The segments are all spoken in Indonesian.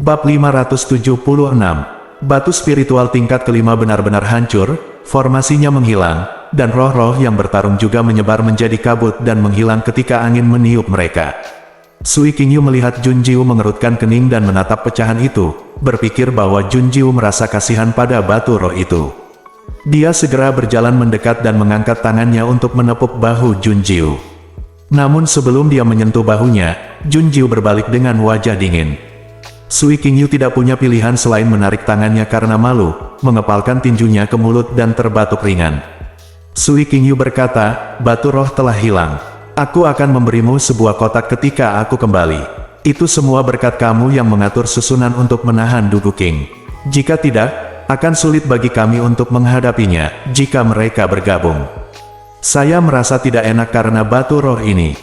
Bab 576. Batu spiritual tingkat kelima benar-benar hancur, formasinya menghilang, dan roh-roh yang bertarung juga menyebar menjadi kabut dan menghilang ketika angin meniup mereka. Sui Qingyu melihat Jun Jiu mengerutkan kening dan menatap pecahan itu, berpikir bahwa Jun Jiu merasa kasihan pada batu roh itu. Dia segera berjalan mendekat dan mengangkat tangannya untuk menepuk bahu Jun Jiu. Namun sebelum dia menyentuh bahunya, Jun Jiu berbalik dengan wajah dingin. Sui Qingyu tidak punya pilihan selain menarik tangannya karena malu, mengepalkan tinjunya ke mulut dan terbatuk ringan. Sui Qingyu berkata, "Batu roh telah hilang. Aku akan memberimu sebuah kotak ketika aku kembali. Itu semua berkat kamu yang mengatur susunan untuk menahan Dugu King. Jika tidak, akan sulit bagi kami untuk menghadapinya jika mereka bergabung. Saya merasa tidak enak karena batu roh ini.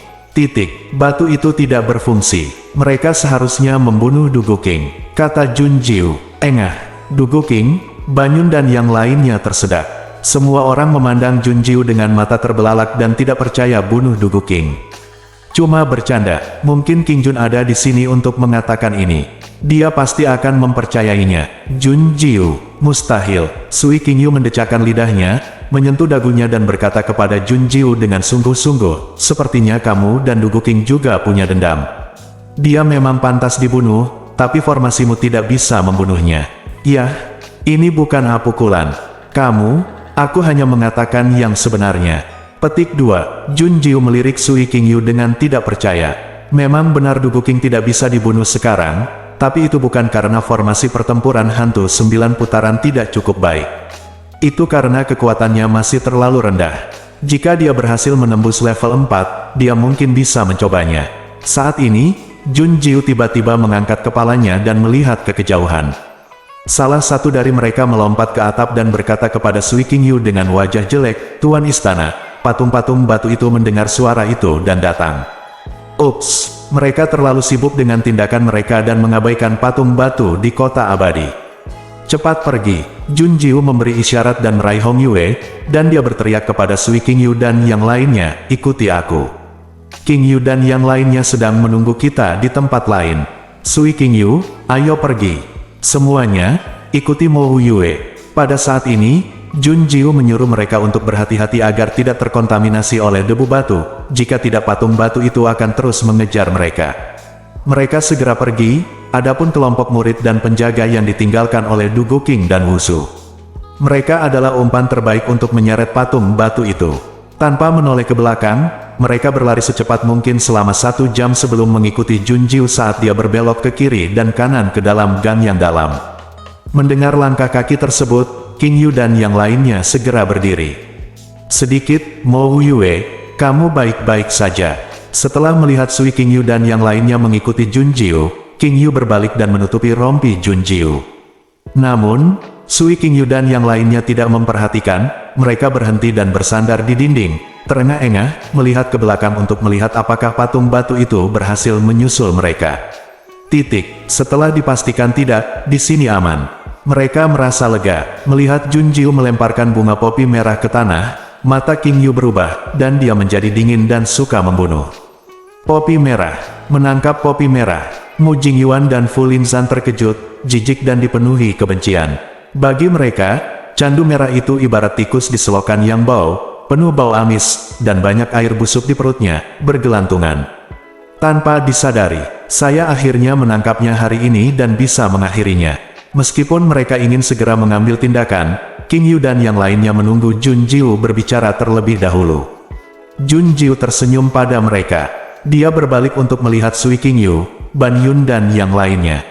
Batu itu tidak berfungsi. Mereka seharusnya membunuh Dugu King," kata Jun Jiu. "Engah, Dugu King, Banyun dan yang lainnya tersedak." Semua orang memandang Jun Jiu dengan mata terbelalak dan tidak percaya bunuh Dugu King. "Cuma bercanda, mungkin King Jun ada di sini untuk mengatakan ini. Dia pasti akan mempercayainya." "Jun Jiu, mustahil." Sui Qingyu mendecakkan lidahnya, menyentuh dagunya dan berkata kepada Jun Jiu dengan sungguh-sungguh, "Sepertinya kamu dan Dugu King juga punya dendam. Dia memang pantas dibunuh, tapi formasimu tidak bisa membunuhnya." "Yah, ini bukan pukulan. Aku hanya mengatakan yang sebenarnya." Petik 2. Jun Jiu melirik Sui Qingyu dengan tidak percaya. Memang benar Dugu King tidak bisa dibunuh sekarang, tapi itu bukan karena formasi pertempuran hantu 9 putaran tidak cukup baik. Itu karena kekuatannya masih terlalu rendah. Jika dia berhasil menembus level 4, dia mungkin bisa mencobanya. Saat ini, Jun Jiu tiba-tiba mengangkat kepalanya dan melihat ke kejauhan. Salah satu dari mereka melompat ke atap dan berkata kepada Sui Qingyu dengan wajah jelek, "Tuan Istana." Patung-patung batu itu mendengar suara itu dan datang. Ups, mereka terlalu sibuk dengan tindakan mereka dan mengabaikan patung batu di kota abadi. "Cepat pergi." Jun Jiu memberi isyarat dan meraih Hong Yue, dan dia berteriak kepada Sui Qingyu dan yang lainnya, "Ikuti aku." Qingyu dan yang lainnya sedang menunggu kita di tempat lain. "Sui Qingyu, ayo pergi. Semuanya, ikuti Mo Yue." Pada saat ini, Jun Jiu menyuruh mereka untuk berhati-hati agar tidak terkontaminasi oleh debu batu, jika tidak patung batu itu akan terus mengejar mereka. Mereka segera pergi. Adapun kelompok murid dan penjaga yang ditinggalkan oleh Dugu King dan Wushu. Mereka adalah umpan terbaik untuk menyeret patung batu itu. Tanpa menoleh ke belakang, mereka berlari secepat mungkin selama 1 jam sebelum mengikuti Jun Jiu saat dia berbelok ke kiri dan kanan ke dalam gang yang dalam. Mendengar langkah kaki tersebut, Qingyu dan yang lainnya segera berdiri. "Sedikit, Mo Yue, kamu baik-baik saja." Setelah melihat Sui Qingyu dan yang lainnya mengikuti Jun Jiu, Qingyu berbalik dan menutupi rompi Jun Jiu. Namun, Sui Qingyu dan yang lainnya tidak memperhatikan, mereka berhenti dan bersandar di dinding, terengah-engah, melihat ke belakang untuk melihat apakah patung batu itu berhasil menyusul mereka. Setelah dipastikan tidak, di sini aman. Mereka merasa lega, melihat Jun Jiu melemparkan bunga popi merah ke tanah, mata Qingyu berubah, dan dia menjadi dingin dan suka membunuh. Popi merah, menangkap popi merah. Mu Jingyuan dan Fu Linzan terkejut, jijik dan dipenuhi kebencian. Bagi mereka, candu merah itu ibarat tikus di selokan yang bau, penuh bau amis, dan banyak air busuk di perutnya, bergelantungan. Tanpa disadari, saya akhirnya menangkapnya hari ini dan bisa mengakhirinya. Meskipun mereka ingin segera mengambil tindakan, Qingyu dan yang lainnya menunggu Jun Jiu berbicara terlebih dahulu. Jun Jiu tersenyum pada mereka. Dia berbalik untuk melihat Sui Qingyu, Banyun dan yang lainnya.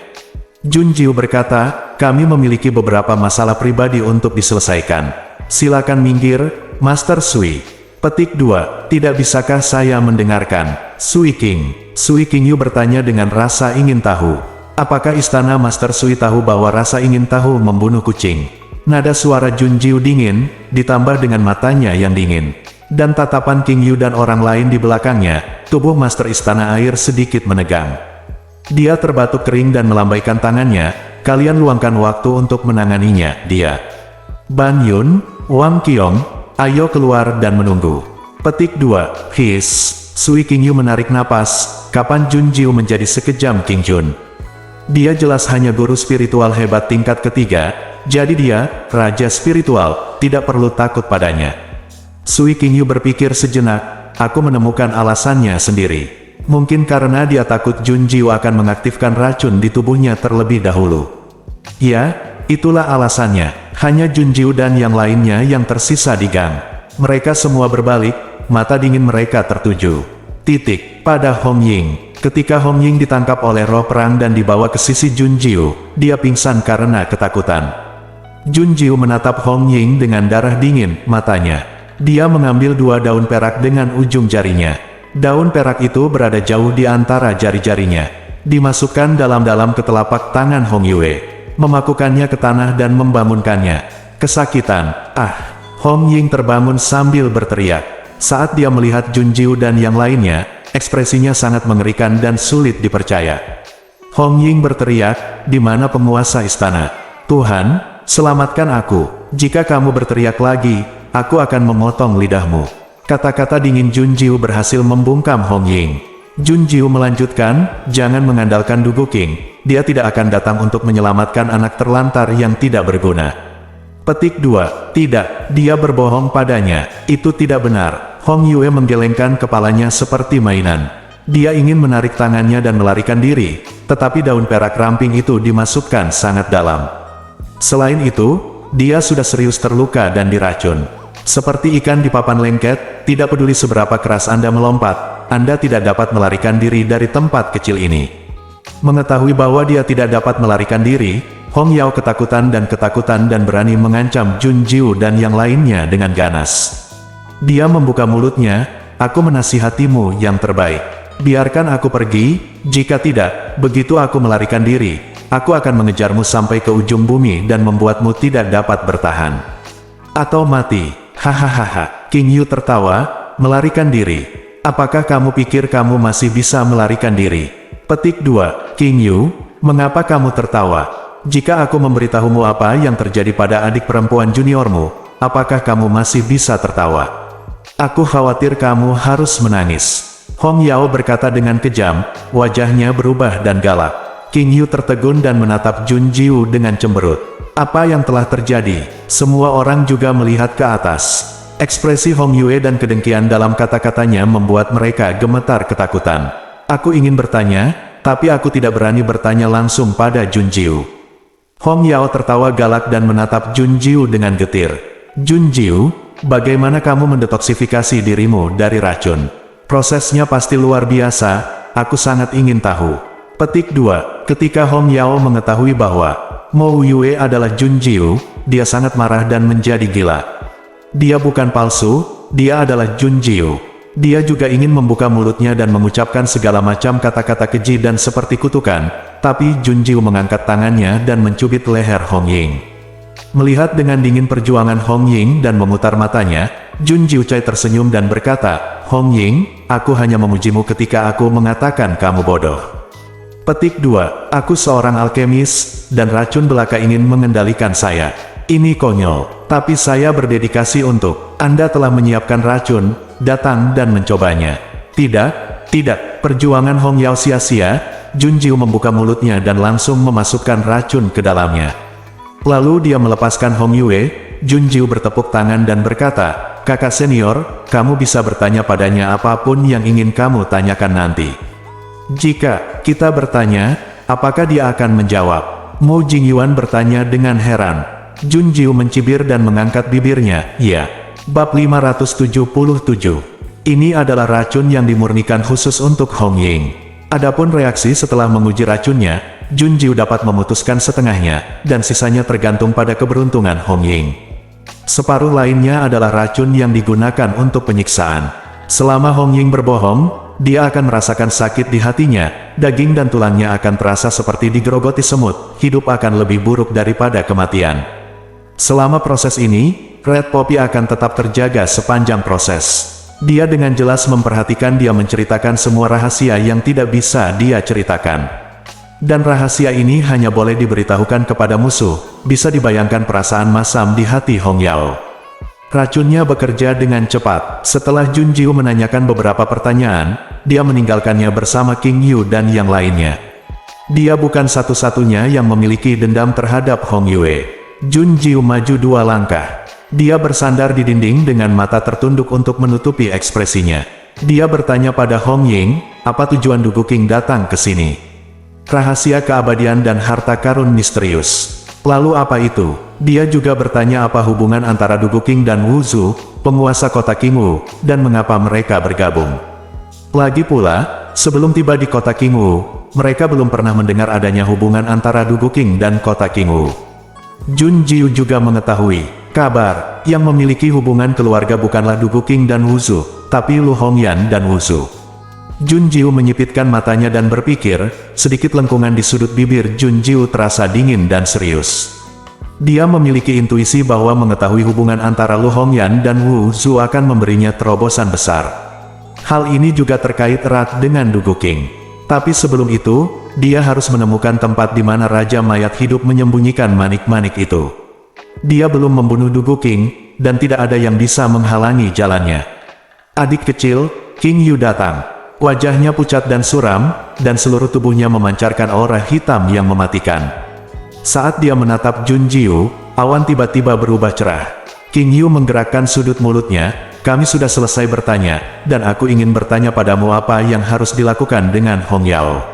Jun Jiu berkata, "Kami memiliki beberapa masalah pribadi untuk diselesaikan. Silakan minggir, Master Sui." Petik 2. "Tidak bisakah saya mendengarkan, Sui King?" Sui Qingyu bertanya dengan rasa ingin tahu. "Apakah istana Master Sui tahu bahwa rasa ingin tahu membunuh kucing?" Nada suara Jun Jiu dingin, ditambah dengan matanya yang dingin. Dan tatapan Qingyu dan orang lain di belakangnya, tubuh Master Istana Air sedikit menegang. Dia terbatuk kering dan melambaikan tangannya. "Kalian luangkan waktu untuk menanganinya, dia." "Ban Yun, Wang Qiong, ayo keluar dan menunggu." Petik 2. Sui Qingyu menarik napas. Kapan Jun Jiu menjadi sekejam King Jun? Dia jelas hanya guru spiritual hebat tingkat ketiga, jadi dia, raja spiritual, tidak perlu takut padanya. Sui Qingyu berpikir sejenak, aku menemukan alasannya sendiri. Mungkin karena dia takut Junjiu akan mengaktifkan racun di tubuhnya terlebih dahulu. Ya, itulah alasannya. Hanya Junjiu dan yang lainnya yang tersisa di gang. Mereka semua berbalik, mata dingin mereka tertuju pada Hong Ying. Ketika Hong Ying ditangkap oleh roh perang dan dibawa ke sisi Junjiu, dia pingsan karena ketakutan. Junjiu menatap Hong Ying dengan darah dingin matanya. Dia mengambil 2 daun perak dengan ujung jarinya. Daun perak itu berada jauh di antara jari-jarinya. Dimasukkan dalam-dalam ke telapak tangan Hong Yue, memakukannya ke tanah dan membangunkannya. Kesakitan, Hong Ying terbangun sambil berteriak. Saat dia melihat Junjiu dan yang lainnya, ekspresinya sangat mengerikan dan sulit dipercaya. Hong Ying berteriak, "Di mana penguasa istana? Tuhan, selamatkan aku. Jika kamu berteriak lagi, aku akan memotong lidahmu." Kata-kata dingin Junjiu berhasil membungkam Hong Ying. Junjiu melanjutkan, "Jangan mengandalkan Du Guqing. Dia tidak akan datang untuk menyelamatkan anak terlantar yang tidak berguna." Petik 2. Tidak, dia berbohong padanya. Itu tidak benar. Hong Yue menggelengkan kepalanya seperti mainan. Dia ingin menarik tangannya dan melarikan diri, tetapi daun perak ramping itu dimasukkan sangat dalam. Selain itu, dia sudah serius terluka dan diracun. Seperti ikan di papan lengket, tidak peduli seberapa keras Anda melompat, Anda tidak dapat melarikan diri dari tempat kecil ini. Mengetahui bahwa dia tidak dapat melarikan diri, Hong Yao ketakutan dan berani mengancam Junjiu dan yang lainnya dengan ganas. Dia membuka mulutnya, "Aku menasihatimu yang terbaik. Biarkan aku pergi, jika tidak, begitu aku melarikan diri, aku akan mengejarmu sampai ke ujung bumi dan membuatmu tidak dapat bertahan. Atau mati." Hahaha. Qingyu tertawa, "Melarikan diri? Apakah kamu pikir kamu masih bisa melarikan diri?" Petik 2. "Qingyu, mengapa kamu tertawa? Jika aku memberitahumu apa yang terjadi pada adik perempuan juniormu, apakah kamu masih bisa tertawa? Aku khawatir kamu harus menangis." Hong Yao berkata dengan kejam, wajahnya berubah dan galak. Qingyu tertegun dan menatap Junjiu dengan cemberut. Apa yang telah terjadi? Semua orang juga melihat ke atas. Ekspresi Hong Yue dan kedengkian dalam kata-katanya membuat mereka gemetar ketakutan. "Aku ingin bertanya, tapi aku tidak berani bertanya langsung pada Junjiu." Hong Yao tertawa galak dan menatap Junjiu dengan getir. "Junjiu, bagaimana kamu mendetoksifikasi dirimu dari racun? Prosesnya pasti luar biasa, aku sangat ingin tahu." Petik 2. Ketika Hong Yao mengetahui bahwa Mo Yue adalah Junjiu, dia sangat marah dan menjadi gila. Dia bukan palsu, dia adalah Junjiu. Dia juga ingin membuka mulutnya dan mengucapkan segala macam kata-kata keji dan seperti kutukan, tapi Junjiu mengangkat tangannya dan mencubit leher Hong Ying. Melihat dengan dingin perjuangan Hong Ying dan memutar matanya, Junjiu Cai tersenyum dan berkata, "Hong Ying, aku hanya memujimu ketika aku mengatakan kamu bodoh." Petik 2. "Aku seorang alkemis, dan racun belaka ingin mengendalikan saya. Ini konyol, tapi saya berdedikasi untuk. Anda telah menyiapkan racun, datang dan mencobanya." Tidak, perjuangan Hong Yao sia-sia." Junjiu membuka mulutnya dan langsung memasukkan racun ke dalamnya. Lalu dia melepaskan Hong Yue. Junjiu bertepuk tangan dan berkata, "Kakak senior, kamu bisa bertanya padanya apapun yang ingin kamu tanyakan nanti." "Jika kita bertanya, apakah dia akan menjawab?" Mo Jingyuan bertanya dengan heran. Junjiu mencibir dan mengangkat bibirnya. "Ya." Bab 577. Ini adalah racun yang dimurnikan khusus untuk Hong Ying. Adapun reaksi setelah menguji racunnya, Junjiu dapat memutuskan setengahnya, dan sisanya tergantung pada keberuntungan Hong Ying. Separuh lainnya adalah racun yang digunakan untuk penyiksaan. Selama Hong Ying berbohong, dia akan merasakan sakit di hatinya, daging dan tulangnya akan terasa seperti digerogoti semut, hidup akan lebih buruk daripada kematian. Selama proses ini, Red Poppy akan tetap terjaga sepanjang proses. Dia dengan jelas memperhatikan dia menceritakan semua rahasia yang tidak bisa dia ceritakan. Dan rahasia ini hanya boleh diberitahukan kepada musuh, bisa dibayangkan perasaan masam di hati Hong Yao. Racunnya bekerja dengan cepat. Setelah Junjiu menanyakan beberapa pertanyaan, dia meninggalkannya bersama Qingyu dan yang lainnya. Dia bukan satu-satunya yang memiliki dendam terhadap Hong Yue. Jun Jiu maju 2 langkah. Dia bersandar di dinding dengan mata tertunduk untuk menutupi ekspresinya. Dia bertanya pada Hong Ying, apa tujuan Dugu King datang ke sini? Rahasia keabadian dan harta karun misterius. Lalu apa itu? Dia juga bertanya apa hubungan antara Dugu King dan Wu Zu, penguasa kota Qingwu, dan mengapa mereka bergabung. Lagi pula, sebelum tiba di kota Qingwu, mereka belum pernah mendengar adanya hubungan antara Dugu King dan kota Qingwu. Jun Jiu juga mengetahui kabar yang memiliki hubungan keluarga bukanlah Dugu King dan Wu Zu, tapi Lu Hongyan dan Wu Zu. Jun Jiu menyipitkan matanya dan berpikir, sedikit lengkungan di sudut bibir Jun Jiu terasa dingin dan serius. Dia memiliki intuisi bahwa mengetahui hubungan antara Lu Hongyan dan Wu Zu akan memberinya terobosan besar. Hal ini juga terkait erat dengan Dugu King. Tapi sebelum itu, dia harus menemukan tempat di mana Raja Mayat Hidup menyembunyikan manik-manik itu. Dia belum membunuh Dugu King, dan tidak ada yang bisa menghalangi jalannya. Adik kecil, King Yu datang. Wajahnya pucat dan suram, dan seluruh tubuhnya memancarkan aura hitam yang mematikan. Saat dia menatap Jun Jiu, awan tiba-tiba berubah cerah. King Yu menggerakkan sudut mulutnya. Kami sudah selesai bertanya, dan aku ingin bertanya padamu apa yang harus dilakukan dengan Hong Yao.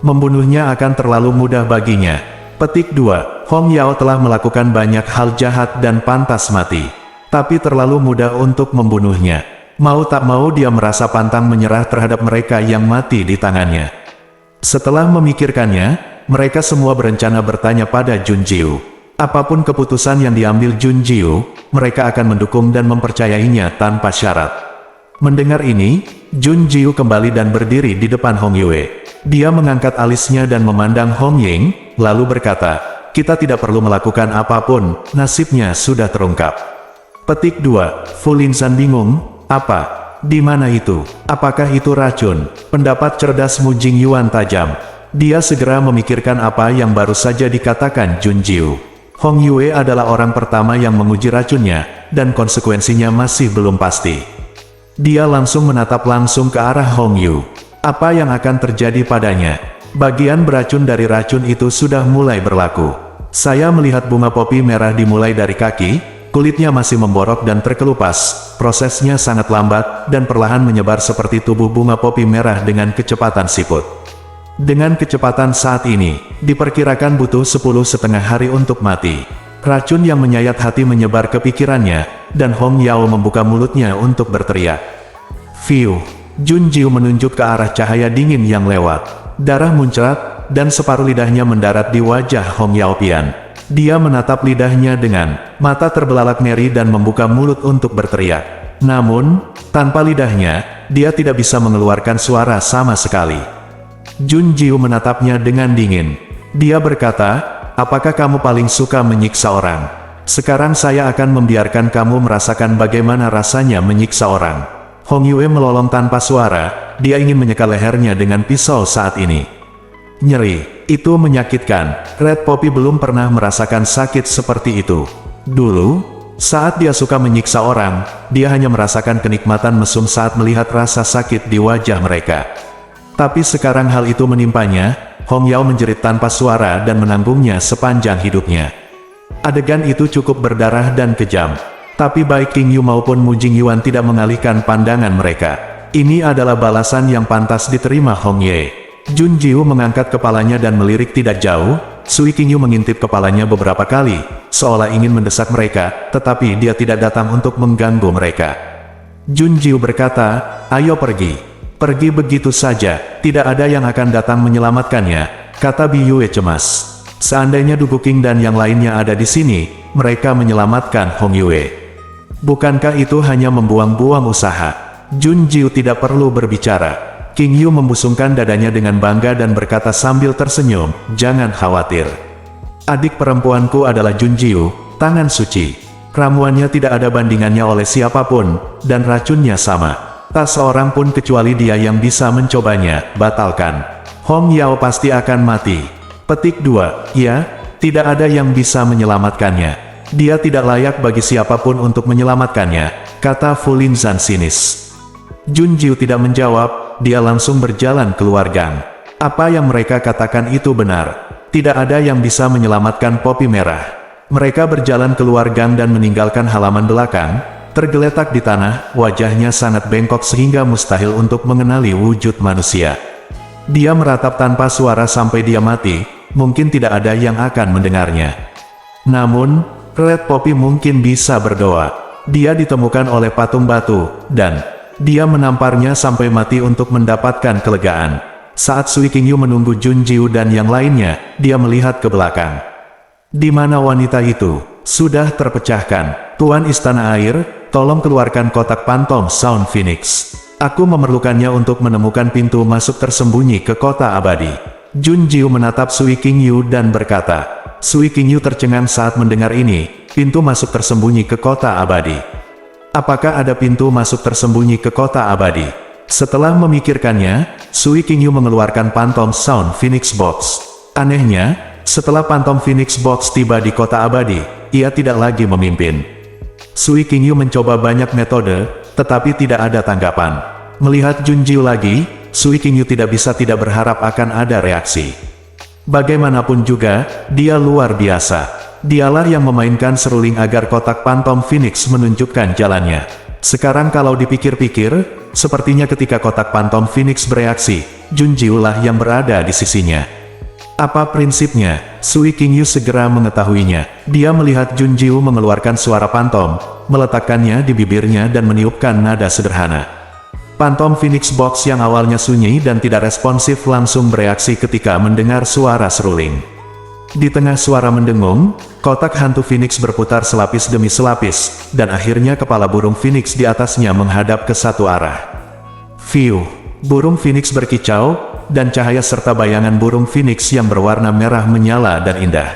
Membunuhnya akan terlalu mudah baginya. Petik 2. Hong Yao telah melakukan banyak hal jahat dan pantas mati. Tapi terlalu mudah untuk membunuhnya. Mau tak mau dia merasa pantang menyerah terhadap mereka yang mati di tangannya. Setelah memikirkannya, mereka semua berencana bertanya pada Jun Jiu. Apapun keputusan yang diambil Jun Jiu, mereka akan mendukung dan mempercayainya tanpa syarat. Mendengar ini, Jun Jiu kembali dan berdiri di depan Hong Yue. Dia mengangkat alisnya dan memandang Hong Ying, lalu berkata, kita tidak perlu melakukan apapun, nasibnya sudah terungkap. Petik 2. Fu Linzan bingung, apa? Di mana itu? Apakah itu racun? Pendapat cerdas Mu Jing Yuan tajam. Dia segera memikirkan apa yang baru saja dikatakan Jun Jiu. Hong Yue adalah orang pertama yang menguji racunnya, dan konsekuensinya masih belum pasti. Dia langsung menatap langsung ke arah Hong Yu. Apa yang akan terjadi padanya? Bagian beracun dari racun itu sudah mulai berlaku. Saya melihat bunga popi merah dimulai dari kaki, kulitnya masih memborok dan terkelupas, prosesnya sangat lambat, dan perlahan menyebar seperti tubuh bunga popi merah dengan kecepatan siput. Dengan kecepatan saat ini, diperkirakan butuh 10,5 hari untuk mati. Racun yang menyayat hati menyebar ke pikirannya, dan Hong Yao membuka mulutnya untuk berteriak. Fiu! Jun Jiu menunjuk ke arah cahaya dingin yang lewat. Darah muncrat, dan separuh lidahnya mendarat di wajah Hong Yao Pian. Dia menatap lidahnya dengan mata terbelalak ngeri dan membuka mulut untuk berteriak. Namun, tanpa lidahnya, dia tidak bisa mengeluarkan suara sama sekali. Jun Jiu menatapnya dengan dingin. Dia berkata, apakah kamu paling suka menyiksa orang? Sekarang saya akan membiarkan kamu merasakan bagaimana rasanya menyiksa orang. Hong Yue melolong tanpa suara, dia ingin menyeka lehernya dengan pisau saat ini. Nyeri, itu menyakitkan. Red Poppy belum pernah merasakan sakit seperti itu. Dulu, saat dia suka menyiksa orang, dia hanya merasakan kenikmatan mesum saat melihat rasa sakit di wajah mereka. Tapi sekarang hal itu menimpanya, Hong Yao menjerit tanpa suara dan menanggungnya sepanjang hidupnya. Adegan itu cukup berdarah dan kejam. Tapi baik King Yu maupun Mu Jing Yuan tidak mengalihkan pandangan mereka. Ini adalah balasan yang pantas diterima Hong Ye. Jun Jiu mengangkat kepalanya dan melirik tidak jauh. Sui King Yu mengintip kepalanya beberapa kali, seolah ingin mendesak mereka, tetapi dia tidak datang untuk mengganggu mereka. Jun Jiu berkata, ayo pergi. Pergi begitu saja, tidak ada yang akan datang menyelamatkannya, kata Bi Yue cemas. Seandainya Dugu King dan yang lainnya ada di sini, mereka menyelamatkan Hong Yue. Bukankah itu hanya membuang-buang usaha? Jun Jiu tidak perlu berbicara. King Yu membusungkan dadanya dengan bangga dan berkata sambil tersenyum, jangan khawatir. Adik perempuanku adalah Jun Jiu, tangan suci. Ramuannya tidak ada bandingannya oleh siapapun, dan racunnya sama. Tak seorang pun kecuali dia yang bisa mencobanya, batalkan. Hong Yao pasti akan mati. Petik 2, ya, tidak ada yang bisa menyelamatkannya. Dia tidak layak bagi siapapun untuk menyelamatkannya, kata Fu Linzan sinis. Jun Jiu tidak menjawab, dia langsung berjalan keluar gang. Apa yang mereka katakan itu benar. Tidak ada yang bisa menyelamatkan Poppy Merah. Mereka berjalan keluar gang dan meninggalkan halaman belakang, tergeletak di tanah, wajahnya sangat bengkok sehingga mustahil untuk mengenali wujud manusia. Dia meratap tanpa suara sampai dia mati, mungkin tidak ada yang akan mendengarnya. Namun, Red Poppy mungkin bisa berdoa. Dia ditemukan oleh patung batu, dan dia menamparnya sampai mati untuk mendapatkan kelegaan. Saat Sui Qingyu menunggu Jun Jiu dan yang lainnya, dia melihat ke belakang. Di mana wanita itu? Sudah terpecahkan. Tuan Istana Air, tolong keluarkan kotak pantom Sound Phoenix. Aku memerlukannya untuk menemukan pintu masuk tersembunyi ke kota abadi. Jun Jiu menatap Sui Qingyu dan berkata. Sui Qingyu tercengang saat mendengar ini, pintu masuk tersembunyi ke kota abadi. Apakah ada pintu masuk tersembunyi ke kota abadi? Setelah memikirkannya, Sui Qingyu mengeluarkan Phantom Sound Phoenix Box. Anehnya, setelah Phantom Phoenix Box tiba di kota abadi, ia tidak lagi memimpin. Sui Qingyu mencoba banyak metode, tetapi tidak ada tanggapan. Melihat Jun Jiu lagi, Sui Qingyu tidak bisa tidak berharap akan ada reaksi. Bagaimanapun juga, dia luar biasa. Dialah yang memainkan seruling agar kotak Phantom Phoenix menunjukkan jalannya. Sekarang kalau dipikir-pikir, sepertinya ketika kotak Phantom Phoenix bereaksi, Jun Jiu lah yang berada di sisinya. Apa prinsipnya? Sui Qingyu segera mengetahuinya. Dia melihat Jun Jiu mengeluarkan suara pantom, meletakkannya di bibirnya dan meniupkan nada sederhana. Phantom Phoenix Box yang awalnya sunyi dan tidak responsif langsung bereaksi ketika mendengar suara seruling. Di tengah suara mendengung, kotak hantu Phoenix berputar selapis demi selapis, dan akhirnya kepala burung Phoenix di atasnya menghadap ke satu arah. Fiu! Burung Phoenix berkicau, dan cahaya serta bayangan burung Phoenix yang berwarna merah menyala dan indah.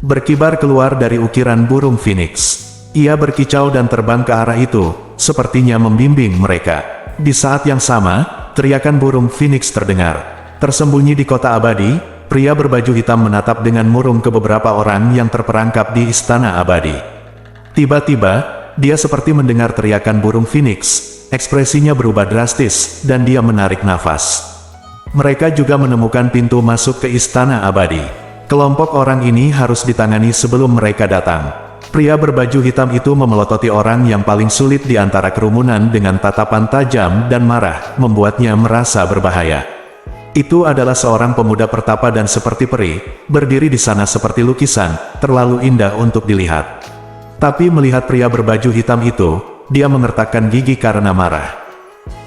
Berkibar keluar dari ukiran burung Phoenix. Ia berkicau dan terbang ke arah itu, sepertinya membimbing mereka. Di saat yang sama, teriakan burung Phoenix terdengar. Tersembunyi di kota abadi, pria berbaju hitam menatap dengan murung ke beberapa orang yang terperangkap di istana abadi. Tiba-tiba, dia seperti mendengar teriakan burung Phoenix, ekspresinya berubah drastis, dan dia menarik nafas. Mereka juga menemukan pintu masuk ke istana abadi. Kelompok orang ini harus ditangani sebelum mereka datang. Pria berbaju hitam itu memelototi orang yang paling sulit di antara kerumunan dengan tatapan tajam dan marah, membuatnya merasa berbahaya. Itu adalah seorang pemuda pertapa dan seperti peri, berdiri di sana seperti lukisan, terlalu indah untuk dilihat. Tapi melihat pria berbaju hitam itu, dia mengertakkan gigi karena marah.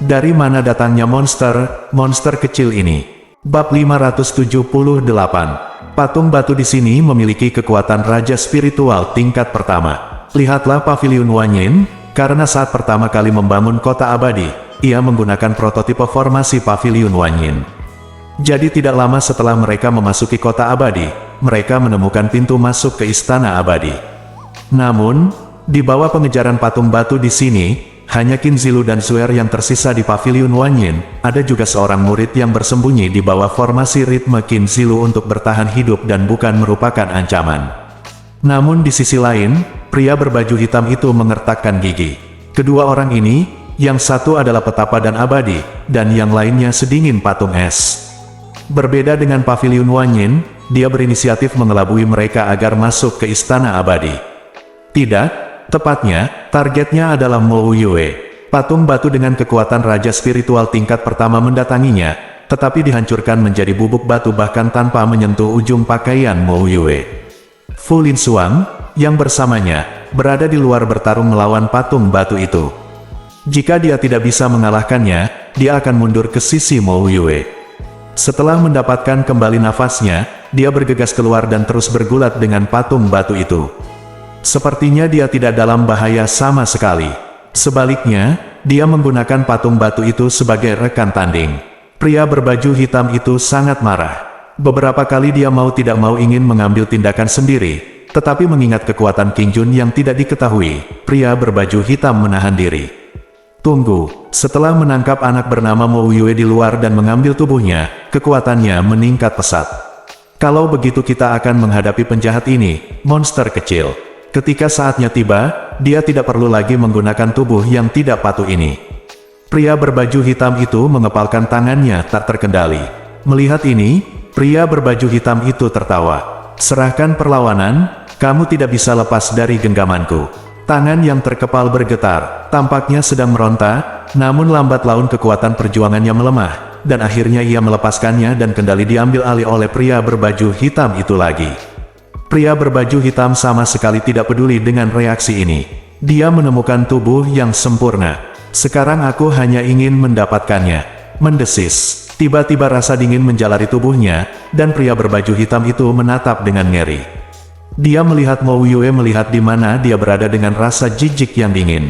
Dari mana datangnya monster kecil ini? Bab 578. Patung batu di sini memiliki kekuatan raja spiritual tingkat pertama. Lihatlah Pavilion Wanyin, karena saat pertama kali membangun kota abadi, ia menggunakan prototipe formasi Pavilion Wanyin. Jadi tidak lama setelah mereka memasuki kota abadi, mereka menemukan pintu masuk ke istana abadi. Namun, di bawah pengejaran patung batu di sini, hanya Qin Zilu dan Zuer yang tersisa di Pavilion Wanyin. Ada juga seorang murid yang bersembunyi di bawah formasi ritme Qin Zilu untuk bertahan hidup dan bukan merupakan ancaman. Namun di sisi lain, pria berbaju hitam itu mengertakkan gigi. Kedua orang ini, yang satu adalah petapa dan abadi, dan yang lainnya sedingin patung es. Berbeda dengan Pavilion Wanyin, dia berinisiatif mengelabui mereka agar masuk ke istana abadi. Tidak, tepatnya, targetnya adalah Mo Yue. Patung batu dengan kekuatan raja spiritual tingkat pertama mendatanginya, tetapi dihancurkan menjadi bubuk batu bahkan tanpa menyentuh ujung pakaian Mo Yue. Fu Lin Xuang, yang bersamanya, berada di luar bertarung melawan patung batu itu. Jika dia tidak bisa mengalahkannya, dia akan mundur ke sisi Mo Yue. Setelah mendapatkan kembali nafasnya, dia bergegas keluar dan terus bergulat dengan patung batu itu. Sepertinya dia tidak dalam bahaya sama sekali. Sebaliknya, dia menggunakan patung batu itu sebagai rekan tanding. Pria berbaju hitam itu sangat marah. Beberapa kali dia mau tidak mau ingin mengambil tindakan sendiri, tetapi mengingat kekuatan King Jun yang tidak diketahui, pria berbaju hitam menahan diri. Tunggu, setelah menangkap anak bernama Mo Yue di luar dan mengambil tubuhnya, kekuatannya meningkat pesat. Kalau begitu kita akan menghadapi penjahat ini, monster kecil. Ketika saatnya tiba, dia tidak perlu lagi menggunakan tubuh yang tidak patuh ini. Pria berbaju hitam itu mengepalkan tangannya tak terkendali. Melihat ini, pria berbaju hitam itu tertawa. Serahkan perlawanan, kamu tidak bisa lepas dari genggamanku. Tangan yang terkepal bergetar, tampaknya sedang meronta, namun lambat laun kekuatan perjuangannya melemah, dan akhirnya ia melepaskannya dan kendali diambil alih oleh pria berbaju hitam itu lagi. Pria berbaju hitam sama sekali tidak peduli dengan reaksi ini. Dia menemukan tubuh yang sempurna. Sekarang aku hanya ingin mendapatkannya. Mendesis. Tiba-tiba rasa dingin menjalari tubuhnya, dan pria berbaju hitam itu menatap dengan ngeri. Dia melihat Mo Yue melihat di mana dia berada dengan rasa jijik yang dingin.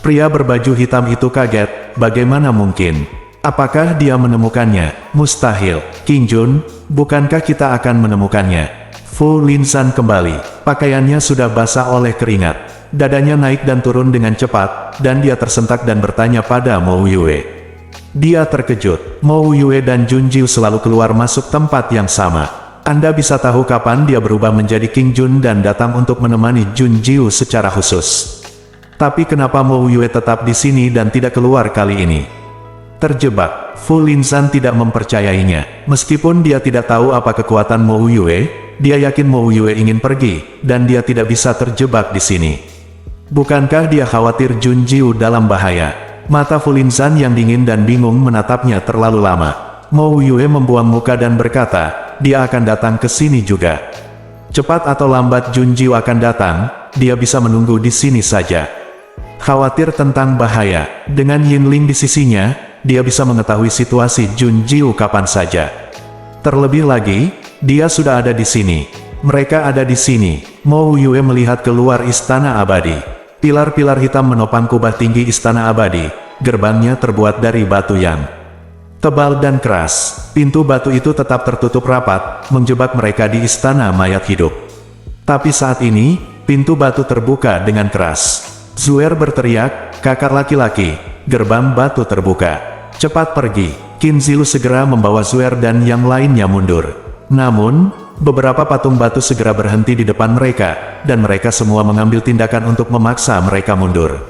Pria berbaju hitam itu kaget, bagaimana mungkin? Apakah dia menemukannya? Mustahil. King Jun, bukankah kita akan menemukannya? Fu Linzan kembali. Pakaiannya sudah basah oleh keringat. Dadanya naik dan turun dengan cepat, dan dia tersentak dan bertanya pada Mo Yue. Dia terkejut. Mo Yue dan Jun Jiu selalu keluar masuk tempat yang sama. Anda bisa tahu kapan dia berubah menjadi King Jun dan datang untuk menemani Jun Jiu secara khusus. Tapi kenapa Mo Yue tetap di sini dan tidak keluar kali ini? Terjebak. Fu Linzan tidak mempercayainya. Meskipun dia tidak tahu apa kekuatan Mo Yue, dia yakin Mo Yue ingin pergi, dan dia tidak bisa terjebak di sini. Bukankah dia khawatir Jun Jiu dalam bahaya? Mata Fu Linzan yang dingin dan bingung menatapnya terlalu lama. Mo Yue membuang muka dan berkata, dia akan datang ke sini juga. Cepat atau lambat Jun Jiu akan datang, dia bisa menunggu di sini saja. Khawatir tentang bahaya, dengan Yinling di sisinya, dia bisa mengetahui situasi Jun Jiu kapan saja. Terlebih lagi, dia sudah ada di sini. Mereka ada di sini. Mo Yue melihat keluar istana abadi. Pilar-pilar hitam menopang kubah tinggi istana abadi. Gerbangnya terbuat dari batu yang tebal dan keras. Pintu batu itu tetap tertutup rapat, menjebak mereka di istana mayat hidup. Tapi saat ini, pintu batu terbuka dengan keras. Zuer berteriak, kakak laki-laki, gerbang batu terbuka. Cepat pergi. Qin Zilu segera membawa Zuer dan yang lainnya mundur. Namun, beberapa patung batu segera berhenti di depan mereka, dan mereka semua mengambil tindakan untuk memaksa mereka mundur.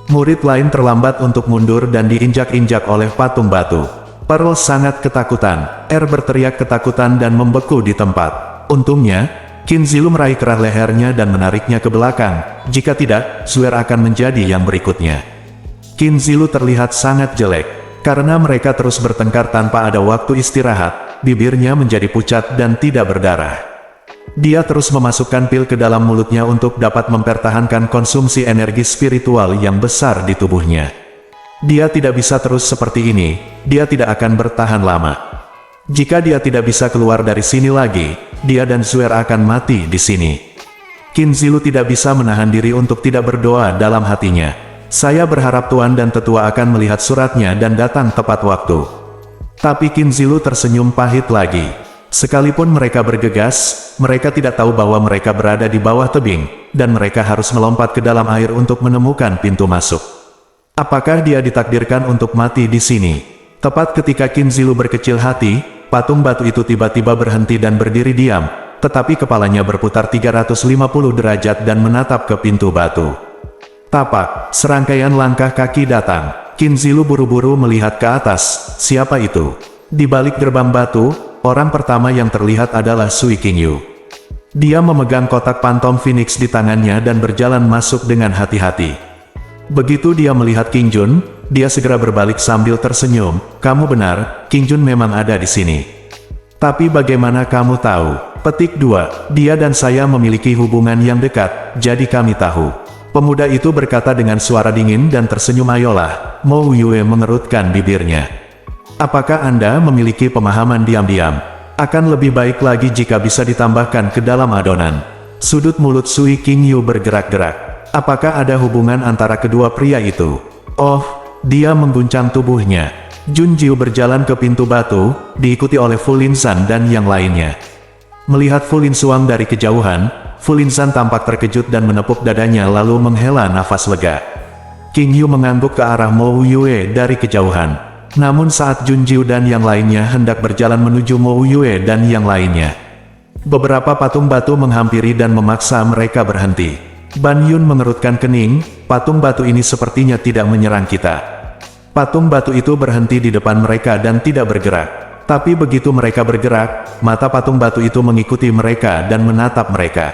Murid lain terlambat untuk mundur dan diinjak-injak oleh patung batu. Pearl sangat ketakutan. Berteriak ketakutan dan membeku di tempat. Untungnya, Qin Zilu meraih kerah lehernya dan menariknya ke belakang. Jika tidak, Zuer akan menjadi yang berikutnya. Qin Zilu terlihat sangat jelek. Karena mereka terus bertengkar tanpa ada waktu istirahat, bibirnya menjadi pucat dan tidak berdarah. Dia terus memasukkan pil ke dalam mulutnya untuk dapat mempertahankan konsumsi energi spiritual yang besar di tubuhnya. Dia tidak bisa terus seperti ini, dia tidak akan bertahan lama. Jika dia tidak bisa keluar dari sini lagi, dia dan Zuer akan mati di sini. Qin Zilu tidak bisa menahan diri untuk tidak berdoa dalam hatinya. Saya berharap Tuan dan Tetua akan melihat suratnya dan datang tepat waktu. Tapi Qin Zilu tersenyum pahit lagi. Sekalipun mereka bergegas, mereka tidak tahu bahwa mereka berada di bawah tebing, dan mereka harus melompat ke dalam air untuk menemukan pintu masuk. Apakah dia ditakdirkan untuk mati di sini? Tepat ketika Qin Zilu berkecil hati, patung batu itu tiba-tiba berhenti dan berdiri diam, tetapi kepalanya berputar 350 derajat dan menatap ke pintu batu. Tapak, serangkaian langkah kaki datang. Qin Zilu buru-buru melihat ke atas. Siapa itu? Di balik gerbang batu, orang pertama yang terlihat adalah Sui Qingyu. Dia memegang kotak pantom Phoenix di tangannya dan berjalan masuk dengan hati-hati. Begitu dia melihat King Jun, dia segera berbalik sambil tersenyum. Kamu benar, King Jun memang ada di sini. Tapi bagaimana kamu tahu? Petik 2. Dia dan saya memiliki hubungan yang dekat, jadi kami tahu. Pemuda itu berkata dengan suara dingin dan tersenyum. Ayolah, Mo Yue mengerutkan bibirnya. Apakah Anda memiliki pemahaman diam-diam? Akan lebih baik lagi jika bisa ditambahkan ke dalam adonan. Sudut mulut Sui Qingyu bergerak-gerak. Apakah ada hubungan antara kedua pria itu? Oh, dia mengguncang tubuhnya. Jun Jiu berjalan ke pintu batu, diikuti oleh Fu Linzan dan yang lainnya. Melihat Fu Linsuang dari kejauhan, Fu Linzan tampak terkejut dan menepuk dadanya lalu menghela nafas lega. Qingyu mengangguk ke arah Mo Yue dari kejauhan. Namun saat Jun Jiu dan yang lainnya hendak berjalan menuju Mo Yue dan yang lainnya, beberapa patung batu menghampiri dan memaksa mereka berhenti. Ban Yun mengerutkan kening, patung batu ini sepertinya tidak menyerang kita. Patung batu itu berhenti di depan mereka dan tidak bergerak. Tapi begitu mereka bergerak, mata patung batu itu mengikuti mereka dan menatap mereka.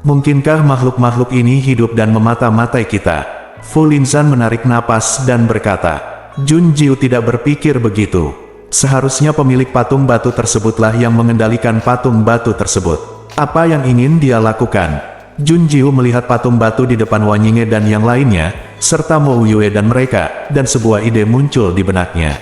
Mungkinkah makhluk-makhluk ini hidup dan memata-matai kita? Fu Linzan menarik napas dan berkata, Jun Jiu tidak berpikir begitu. Seharusnya pemilik patung batu tersebutlah yang mengendalikan patung batu tersebut. Apa yang ingin dia lakukan? Jun Jiu melihat patung batu di depan Wan Yingye dan yang lainnya, serta Mo Yue dan mereka, dan sebuah ide muncul di benaknya.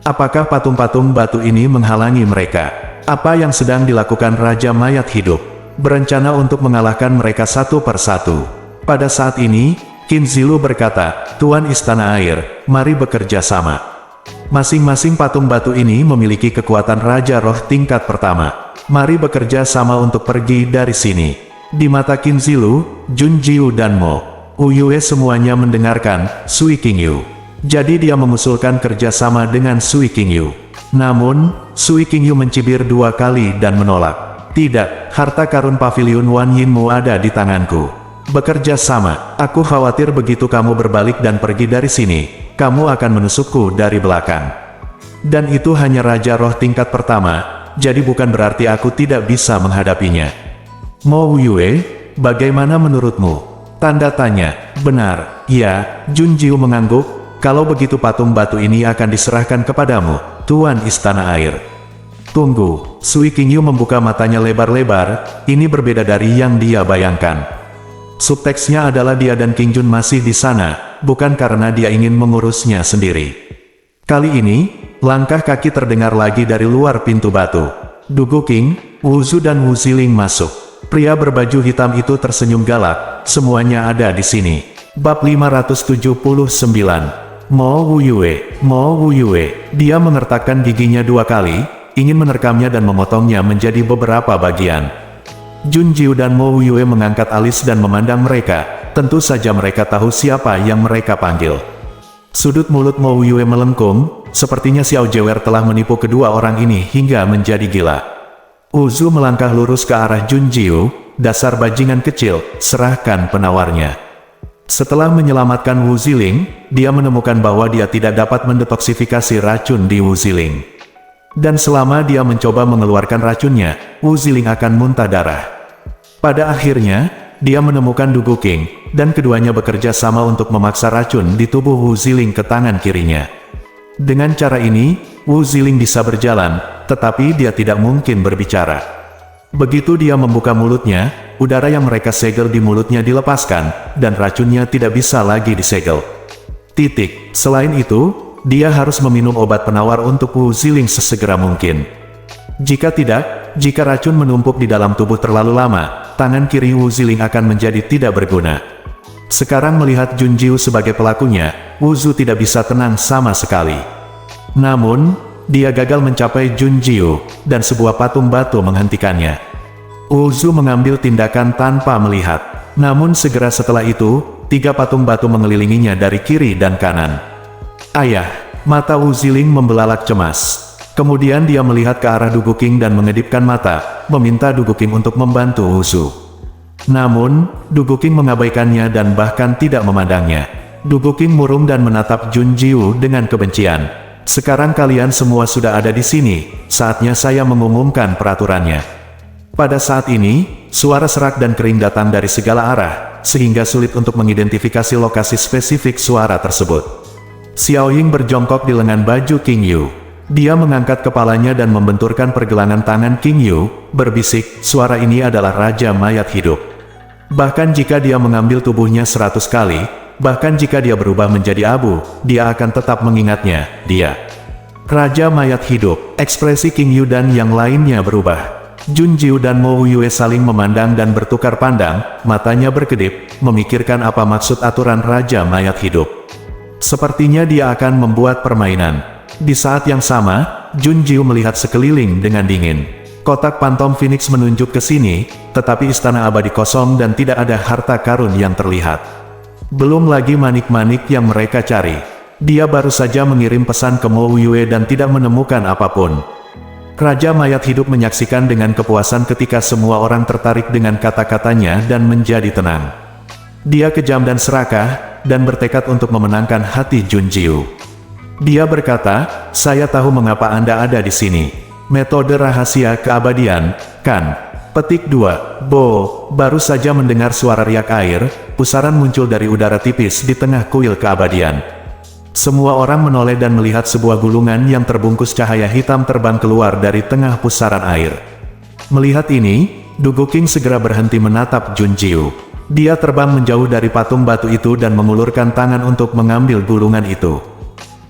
Apakah patung-patung batu ini menghalangi mereka? Apa yang sedang dilakukan Raja Mayat Hidup? Berencana untuk mengalahkan mereka satu persatu. Pada saat ini, Qin Zilu berkata, Tuan Istana Air, mari bekerja sama. Masing-masing patung batu ini memiliki kekuatan Raja Roh tingkat pertama. Mari bekerja sama untuk pergi dari sini. Di mata Qin Zilu, Jun Jiu dan Mo Yue semuanya mendengarkan Sui Qingyu. Jadi dia mengusulkan kerjasama dengan Sui Qingyu. Namun, Sui Qingyu mencibir 2 kali dan menolak. Tidak, harta karun pavilion Wan Yinmu ada di tanganku. Bekerja sama, aku khawatir begitu kamu berbalik dan pergi dari sini, kamu akan menusukku dari belakang. Dan itu hanya Raja Roh tingkat pertama, jadi bukan berarti aku tidak bisa menghadapinya. Mo Yue, bagaimana menurutmu? Tanda tanya, benar, ya, Jun Jiu mengangguk, kalau begitu patung batu ini akan diserahkan kepadamu, Tuan Istana Air. Tunggu, Sui Qingyu membuka matanya lebar-lebar, ini berbeda dari yang dia bayangkan. Subteksnya adalah dia dan Qing Jun masih di sana, bukan karena dia ingin mengurusnya sendiri. Kali ini, langkah kaki terdengar lagi dari luar pintu batu. Dugu Qing, Wu Zu dan Wu Ziling masuk. Pria berbaju hitam itu tersenyum galak, semuanya ada di sini. Bab 579. Mo Wu Yue, dia mengertakkan giginya 2 kali, ingin menerkamnya dan memotongnya menjadi beberapa bagian. Jun Jiu dan Mo Yue mengangkat alis dan memandang mereka, tentu saja mereka tahu siapa yang mereka panggil. Sudut mulut Mo Yue melengkung, sepertinya Xiao Jewer telah menipu kedua orang ini hingga menjadi gila. Uzu melangkah lurus ke arah Jun Jiu, dasar bajingan kecil, serahkan penawarnya. Setelah menyelamatkan Wu Ziling, dia menemukan bahwa dia tidak dapat mendetoksifikasi racun di Wu Ziling. Dan selama dia mencoba mengeluarkan racunnya, Wu Ziling akan muntah darah. Pada akhirnya, dia menemukan Dugu Qing, dan keduanya bekerja sama untuk memaksa racun di tubuh Wu Ziling ke tangan kirinya. Dengan cara ini, Wu Ziling bisa berjalan, tetapi dia tidak mungkin berbicara. Begitu dia membuka mulutnya, udara yang mereka segel di mulutnya dilepaskan, dan racunnya tidak bisa lagi disegel. Selain itu, dia harus meminum obat penawar untuk Wu Ziling sesegera mungkin. Jika tidak, jika racun menumpuk di dalam tubuh terlalu lama, tangan kiri Wu Ziling akan menjadi tidak berguna. Sekarang melihat Jun Jiu sebagai pelakunya, Wu Zu tidak bisa tenang sama sekali. Namun, dia gagal mencapai Jun Jiu, dan sebuah patung batu menghentikannya. Wu Zu mengambil tindakan tanpa melihat. Namun segera setelah itu, 3 patung batu mengelilinginya dari kiri dan kanan. Ayah, mata Wu Ziling membelalak cemas. Kemudian dia melihat ke arah Dugu Qing dan mengedipkan mata, meminta Dugu Qing untuk membantu Wu Zu. Namun, Dugu Qing mengabaikannya dan bahkan tidak memandangnya. Dugu Qing murung dan menatap Jun Jiu dengan kebencian. Sekarang kalian semua sudah ada di sini, saatnya saya mengumumkan peraturannya. Pada saat ini, suara serak dan kering datang dari segala arah, sehingga sulit untuk mengidentifikasi lokasi spesifik suara tersebut. Xiao Ying berjongkok di lengan baju Qing Yu. Dia mengangkat kepalanya dan membenturkan pergelangan tangan Qing Yu, berbisik, suara ini adalah Raja Mayat Hidup. Bahkan jika dia mengambil tubuhnya 100 kali, bahkan jika dia berubah menjadi abu, dia akan tetap mengingatnya, dia. Raja Mayat Hidup, ekspresi Qing Yu dan yang lainnya berubah. Jun Jiu dan Mo Yue saling memandang dan bertukar pandang, matanya berkedip, memikirkan apa maksud aturan Raja Mayat Hidup. Sepertinya dia akan membuat permainan. Di saat yang sama, Jun Jiu melihat sekeliling dengan dingin. Kotak pantom Phoenix menunjuk ke sini, tetapi istana abadi kosong dan tidak ada harta karun yang terlihat. Belum lagi manik-manik yang mereka cari. Dia baru saja mengirim pesan ke Mo Yue dan tidak menemukan apapun. Raja Mayat Hidup menyaksikan dengan kepuasan ketika semua orang tertarik dengan kata-katanya dan menjadi tenang. Dia kejam dan serakah, dan bertekad untuk memenangkan hati Jun Jiu. Dia berkata, saya tahu mengapa Anda ada di sini. Metode rahasia keabadian, kan? Petik 2. Baru saja mendengar suara riak air, pusaran muncul dari udara tipis di tengah kuil keabadian. Semua orang menoleh dan melihat sebuah gulungan yang terbungkus cahaya hitam terbang keluar dari tengah pusaran air. Melihat ini, Dugu King segera berhenti menatap Junjiu. Dia terbang menjauh dari patung batu itu dan mengulurkan tangan untuk mengambil gulungan itu.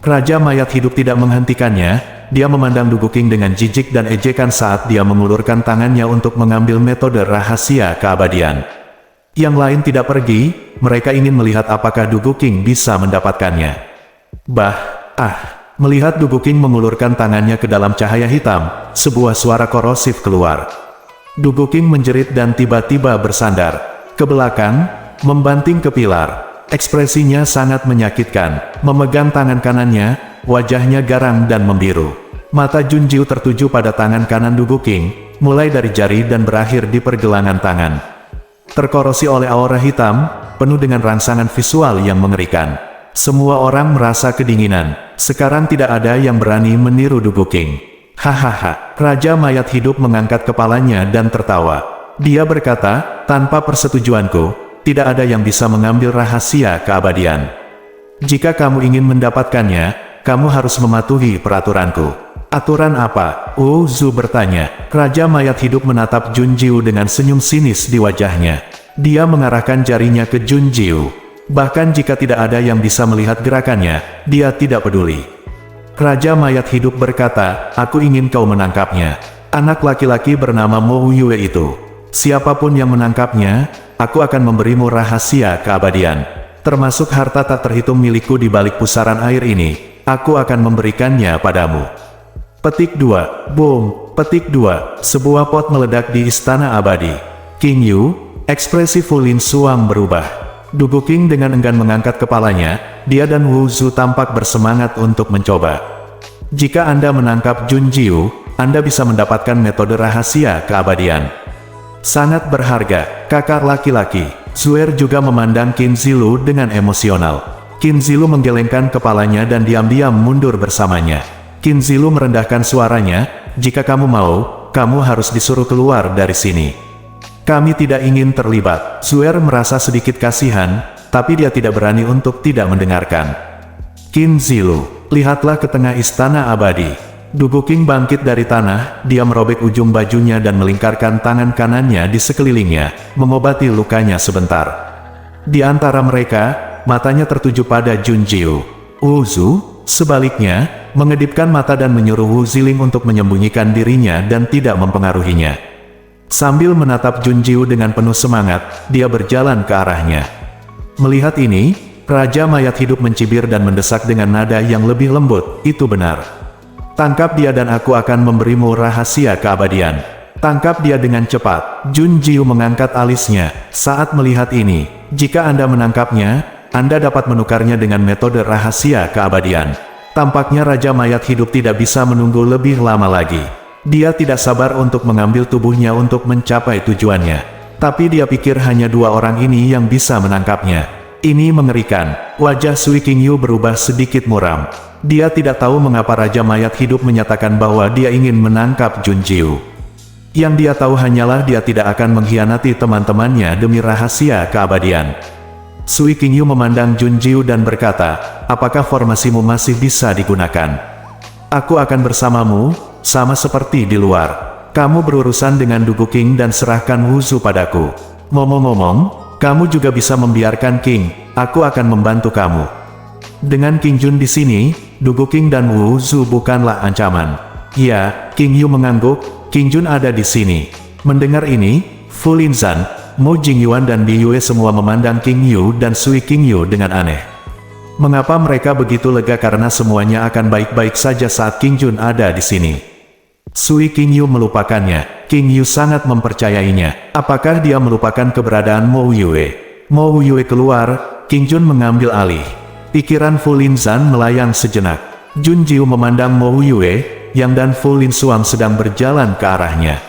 Raja mayat hidup tidak menghentikannya. Dia memandang Dugu King dengan jijik dan ejekan saat dia mengulurkan tangannya untuk mengambil metode rahasia keabadian. Yang lain tidak pergi, mereka ingin melihat apakah Dugu King bisa mendapatkannya. Melihat Dugu King mengulurkan tangannya ke dalam cahaya hitam, sebuah suara korosif keluar. Dugu King menjerit dan tiba-tiba bersandar ke belakang, membanting ke pilar. Ekspresinya sangat menyakitkan, memegang tangan kanannya, wajahnya garang dan membiru. Mata Junjiu tertuju pada tangan kanan Dugu King, mulai dari jari dan berakhir di pergelangan tangan. Terkorosi oleh aura hitam, penuh dengan rangsangan visual yang mengerikan. Semua orang merasa kedinginan. Sekarang tidak ada yang berani meniru Dugu King. Hahaha, Raja mayat hidup mengangkat kepalanya dan tertawa. Dia berkata, tanpa persetujuanku, tidak ada yang bisa mengambil rahasia keabadian. Jika kamu ingin mendapatkannya, kamu harus mematuhi peraturanku. Aturan apa? Zu bertanya. Raja mayat hidup menatap Junjiu dengan senyum sinis di wajahnya. Dia mengarahkan jarinya ke Junjiu. Bahkan jika tidak ada yang bisa melihat gerakannya, dia tidak peduli. Raja mayat hidup berkata, aku ingin kau menangkapnya. Anak laki-laki bernama Mo Yue itu. Siapapun yang menangkapnya, aku akan memberimu rahasia keabadian. Termasuk harta tak terhitung milikku di balik pusaran air ini. Aku akan memberikannya padamu. Petik 2. Boom. Petik 2. Sebuah pot meledak di istana abadi. King Yu, ekspresi Fulin Suang berubah. Dugu King dengan enggan mengangkat kepalanya. Dia dan Wu Zu tampak bersemangat untuk mencoba. Jika Anda menangkap Junjiu, Anda bisa mendapatkan metode rahasia keabadian. Sangat berharga, kakak laki-laki. Zuer juga memandang Qin Zilu dengan emosional. Qin Zilu menggelengkan kepalanya dan diam-diam mundur bersamanya. Qin Zilu merendahkan suaranya, jika kamu mau, kamu harus disuruh keluar dari sini. Kami tidak ingin terlibat. Zuer merasa sedikit kasihan, tapi dia tidak berani untuk tidak mendengarkan. Qin Zilu, lihatlah ke tengah istana abadi. Dugu King bangkit dari tanah, dia merobek ujung bajunya dan melingkarkan tangan kanannya di sekelilingnya, mengobati lukanya sebentar. Di antara mereka, matanya tertuju pada Junjiu. Zu, sebaliknya, mengedipkan mata dan menyuruh Wu Ziling untuk menyembunyikan dirinya dan tidak mempengaruhinya. Sambil menatap Junjiu dengan penuh semangat, dia berjalan ke arahnya. Melihat ini, Raja mayat hidup mencibir dan mendesak dengan nada yang lebih lembut, itu benar. Tangkap dia dan aku akan memberimu rahasia keabadian. Tangkap dia dengan cepat. Junjiu mengangkat alisnya. Saat melihat ini, jika Anda menangkapnya, Anda dapat menukarnya dengan metode rahasia keabadian. Tampaknya Raja mayat hidup tidak bisa menunggu lebih lama lagi. Dia tidak sabar untuk mengambil tubuhnya untuk mencapai tujuannya. Tapi dia pikir hanya dua orang ini yang bisa menangkapnya. Ini mengerikan. Wajah Sui Qingyu berubah sedikit muram. Dia tidak tahu mengapa Raja mayat hidup menyatakan bahwa dia ingin menangkap Junjiu. Yang dia tahu hanyalah dia tidak akan mengkhianati teman-temannya demi rahasia keabadian. Sui Qingyu memandang Junjiu dan berkata, apakah formasimu masih bisa digunakan? Aku akan bersamamu, sama seperti di luar. Kamu berurusan dengan Dugu King dan serahkan Wu Zu padaku. Ngomong-ngomong, kamu juga bisa membiarkan King, aku akan membantu kamu. Dengan King Jun di sini, Dugu King dan Wu Zu bukanlah ancaman. Ya, King Yu mengangguk, King Jun ada di sini. Mendengar ini, Fu Linzan, Mo Jingyuan dan Bi Yue semua memandang King Yu dan Sui Qingyu dengan aneh. Mengapa mereka begitu lega karena semuanya akan baik-baik saja saat King Jun ada di sini? Sui Qingyu melupakannya. King Yu sangat mempercayainya. Apakah dia melupakan keberadaan Mo Yue? Mo Yue keluar, King Jun mengambil alih. Pikiran Fu Linzan melayang sejenak. Junjiu memandang Mo Yue, Yang dan Fu Linsuang sedang berjalan ke arahnya.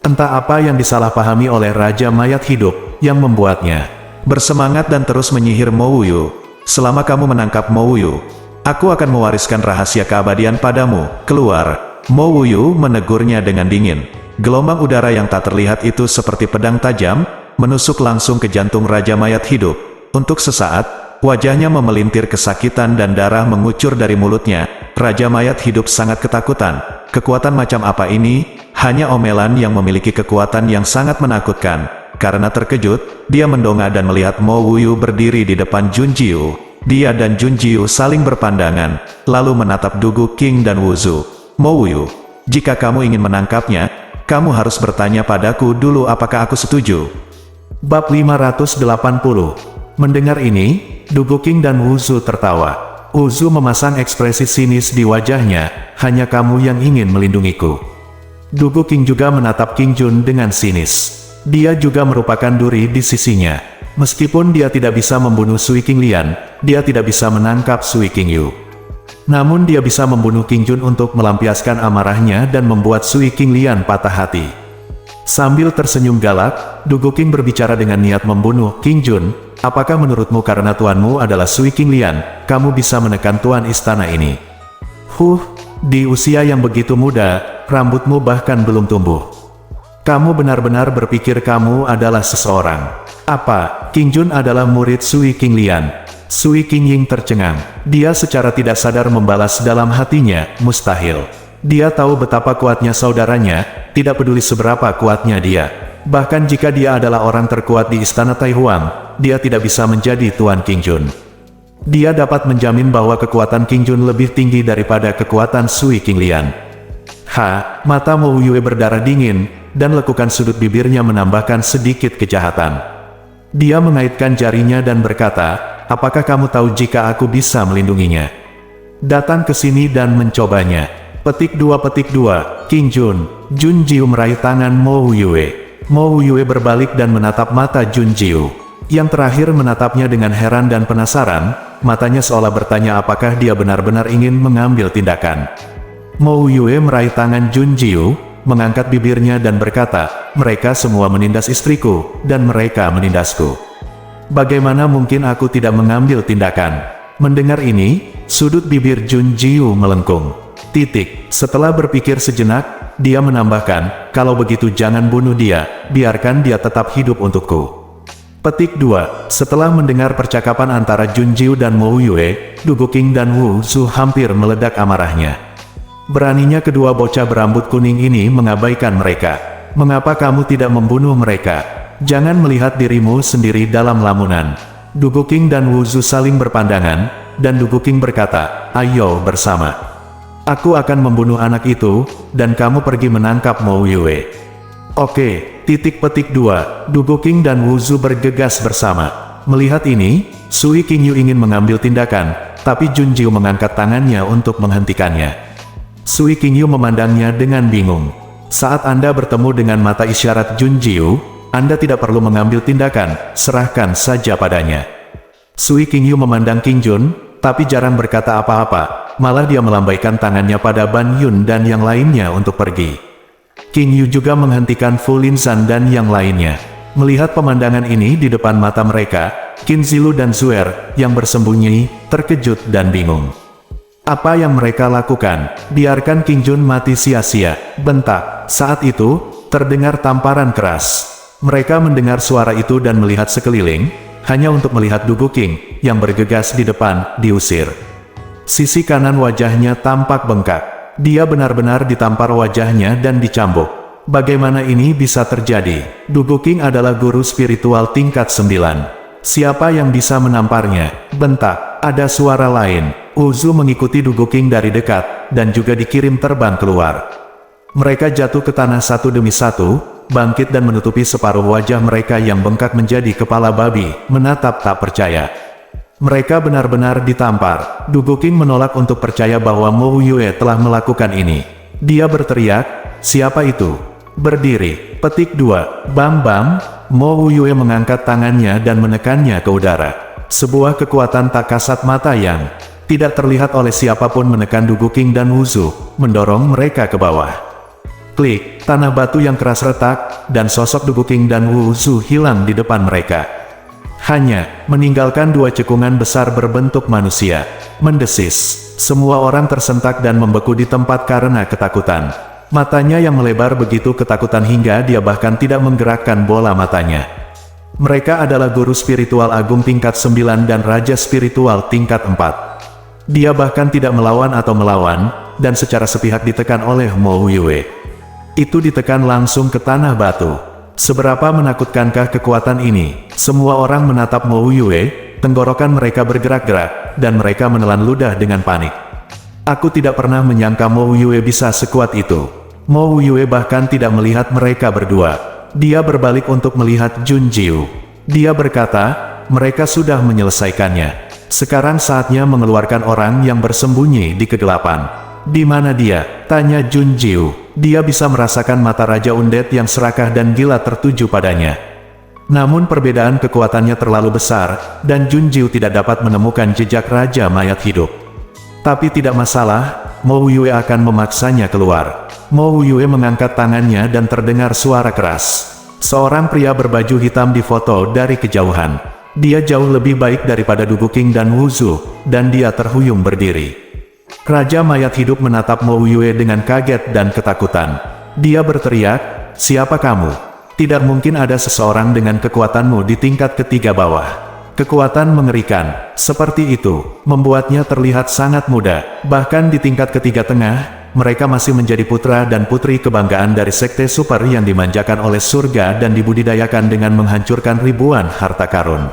Entah apa yang disalahpahami oleh Raja mayat hidup, yang membuatnya bersemangat dan terus menyihir Mo Yu. Selama kamu menangkap Mo Yu, Aku akan mewariskan rahasia keabadian padamu, keluar. Mo Wuyu menegurnya dengan dingin. Gelombang udara yang tak terlihat itu seperti pedang tajam, menusuk langsung ke jantung Raja Mayat Hidup. Untuk sesaat, wajahnya memelintir kesakitan dan darah mengucur dari mulutnya. Raja Mayat Hidup sangat ketakutan. Kekuatan macam apa ini? Hanya omelan yang memiliki kekuatan yang sangat menakutkan. Karena terkejut, dia mendongak dan melihat Mo Wuyu berdiri di depan Jun Jiu. Dia dan Jun Jiu saling berpandangan, lalu menatap Dugu King dan Wuzu. Mo Wuyu, jika kamu ingin menangkapnya, kamu harus bertanya padaku dulu apakah aku setuju. Bab 580. Mendengar ini, Dugu King dan Wuzu tertawa. Wuzu memasang ekspresi sinis di wajahnya, hanya kamu yang ingin melindungiku. Dugu King juga menatap King Jun dengan sinis. Dia juga merupakan duri di sisinya. Meskipun dia tidak bisa membunuh Sui King Lian, dia tidak bisa menangkap Sui King Yu. Namun dia bisa membunuh King Jun untuk melampiaskan amarahnya dan membuat Sui King Lian patah hati. Sambil tersenyum galak, Dugu King berbicara dengan niat membunuh King Jun. Apakah menurutmu karena tuanmu adalah Sui King Lian, kamu bisa menekan tuan istana ini? Di usia yang begitu muda, rambutmu bahkan belum tumbuh. Kamu benar-benar berpikir kamu adalah seseorang. Apa, King Jun adalah murid Sui King Lian? Sui King Ying tercengang. Dia secara tidak sadar membalas dalam hatinya, mustahil. Dia tahu betapa kuatnya saudaranya, tidak peduli seberapa kuatnya dia. Bahkan jika dia adalah orang terkuat di istana Tai Huang, dia tidak bisa menjadi tuan King Jun. Dia dapat menjamin bahwa kekuatan King Jun lebih tinggi daripada kekuatan Sui King Lian. Mata Mo Wuyu berdarah dingin, dan lekukan sudut bibirnya menambahkan sedikit kejahatan. Dia mengaitkan jarinya dan berkata, apakah kamu tahu jika aku bisa melindunginya? Datang ke sini dan mencobanya. Petik 2. King Jun. Jun Jiu meraih tangan Mo Wuyu. Mo Wuyu berbalik dan menatap mata Jun Jiu. Yang terakhir menatapnya dengan heran dan penasaran, matanya seolah bertanya apakah dia benar-benar ingin mengambil tindakan. Mo Wuyu meraih tangan Jun Jiu, mengangkat bibirnya dan berkata, mereka semua menindas istriku, dan mereka menindasku. Bagaimana mungkin aku tidak mengambil tindakan? Mendengar ini, sudut bibir Jun Jiu melengkung. Setelah berpikir sejenak, dia menambahkan, kalau begitu jangan bunuh dia, biarkan dia tetap hidup untukku. Petik 2. Setelah mendengar percakapan antara Jun Jiu dan Mo Wuyu, Dugu King dan Wuzu hampir meledak amarahnya. Beraninya kedua bocah berambut kuning ini mengabaikan mereka. Mengapa kamu tidak membunuh mereka? Jangan melihat dirimu sendiri dalam lamunan. Dugu King dan Wuzu saling berpandangan, dan Dugu King berkata, ayo bersama. Aku akan membunuh anak itu, dan kamu pergi menangkap Mo Wuyu. Oke. Petik 2. Dugu King dan Wuzu bergegas bersama. Melihat ini, Sui King Yu ingin mengambil tindakan, tapi Jun Jiu mengangkat tangannya untuk menghentikannya. Sui King Yu memandangnya dengan bingung. Saat Anda bertemu dengan mata isyarat Jun Jiu, Anda tidak perlu mengambil tindakan, serahkan saja padanya. Sui King Yu memandang King Jun, tapi jarang berkata apa-apa, malah dia melambaikan tangannya pada Ban Yun dan yang lainnya untuk pergi. King Yu juga menghentikan Fu Linzan dan yang lainnya. Melihat pemandangan ini di depan mata mereka, Qin Zilu dan Zuer, yang bersembunyi, terkejut dan bingung. Apa yang mereka lakukan? Biarkan King Jun mati sia-sia, bentak. Saat itu, terdengar tamparan keras. Mereka mendengar suara itu dan melihat sekeliling, hanya untuk melihat Dugu King, yang bergegas di depan, diusir. Sisi kanan wajahnya tampak bengkak. Dia benar-benar ditampar wajahnya dan dicambuk. Bagaimana ini bisa terjadi? Dugu King adalah guru spiritual tingkat 9. Siapa yang bisa menamparnya? Bentak. Ada suara lain. Wuzu mengikuti Dugu King dari dekat, dan juga dikirim terbang keluar. Mereka jatuh ke tanah satu demi satu, bangkit dan menutupi separuh wajah mereka yang bengkak menjadi kepala babi, menatap tak percaya. Mereka benar-benar ditampar. Dugu King menolak untuk percaya bahwa Mo Wuyu telah melakukan ini. Dia berteriak, siapa itu? Berdiri. Petik 2. Bam. Mo Wuyu mengangkat tangannya dan menekannya ke udara. Sebuah kekuatan tak kasat mata yang tidak terlihat oleh siapapun menekan Dugu King dan Wuzu, mendorong mereka ke bawah. Klik, tanah batu yang keras retak, dan sosok Dugu King dan Wuzu hilang di depan mereka. hanya meninggalkan dua cekungan besar berbentuk manusia. Mendesis. Semua orang tersentak dan membeku di tempat karena ketakutan. Matanya yang melebar begitu ketakutan hingga dia bahkan tidak menggerakkan bola matanya. Mereka adalah guru spiritual agung tingkat 9 dan raja spiritual tingkat 4. Dia bahkan tidak melawan atau melawan, dan secara sepihak ditekan oleh Mo Yue. Itu ditekan langsung ke tanah batu. Seberapa menakutkankah kekuatan ini? Semua orang menatap Mo Yue, tenggorokan mereka bergerak-gerak, dan mereka menelan ludah dengan panik. Aku tidak pernah menyangka Mo Yue bisa sekuat itu. Mo Yue bahkan tidak melihat mereka berdua. Dia berbalik untuk melihat Jun Jiu. Dia berkata, mereka sudah menyelesaikannya. Sekarang saatnya mengeluarkan orang yang bersembunyi di kegelapan. Di mana dia? Tanya Jun Jiu. Dia bisa merasakan mata Raja Undead yang serakah dan gila tertuju padanya. Namun perbedaan kekuatannya terlalu besar, dan Jun Jiu tidak dapat menemukan jejak Raja Mayat Hidup. Tapi tidak masalah, Mo Yue akan memaksanya keluar. Mo Yue mengangkat tangannya dan terdengar suara keras. Seorang pria berbaju hitam difoto dari kejauhan. Dia jauh lebih baik daripada Dubu King dan Wuzu, dan dia terhuyung berdiri. Raja Mayat Hidup menatap Mo Yue dengan kaget dan ketakutan. Dia berteriak, "Siapa kamu? Tidak mungkin ada seseorang dengan kekuatanmu di tingkat ketiga bawah." Kekuatan mengerikan, seperti itu, membuatnya terlihat sangat muda. Bahkan di tingkat ketiga tengah, mereka masih menjadi putra dan putri kebanggaan dari sekte super yang dimanjakan oleh surga dan dibudidayakan dengan menghancurkan ribuan harta karun.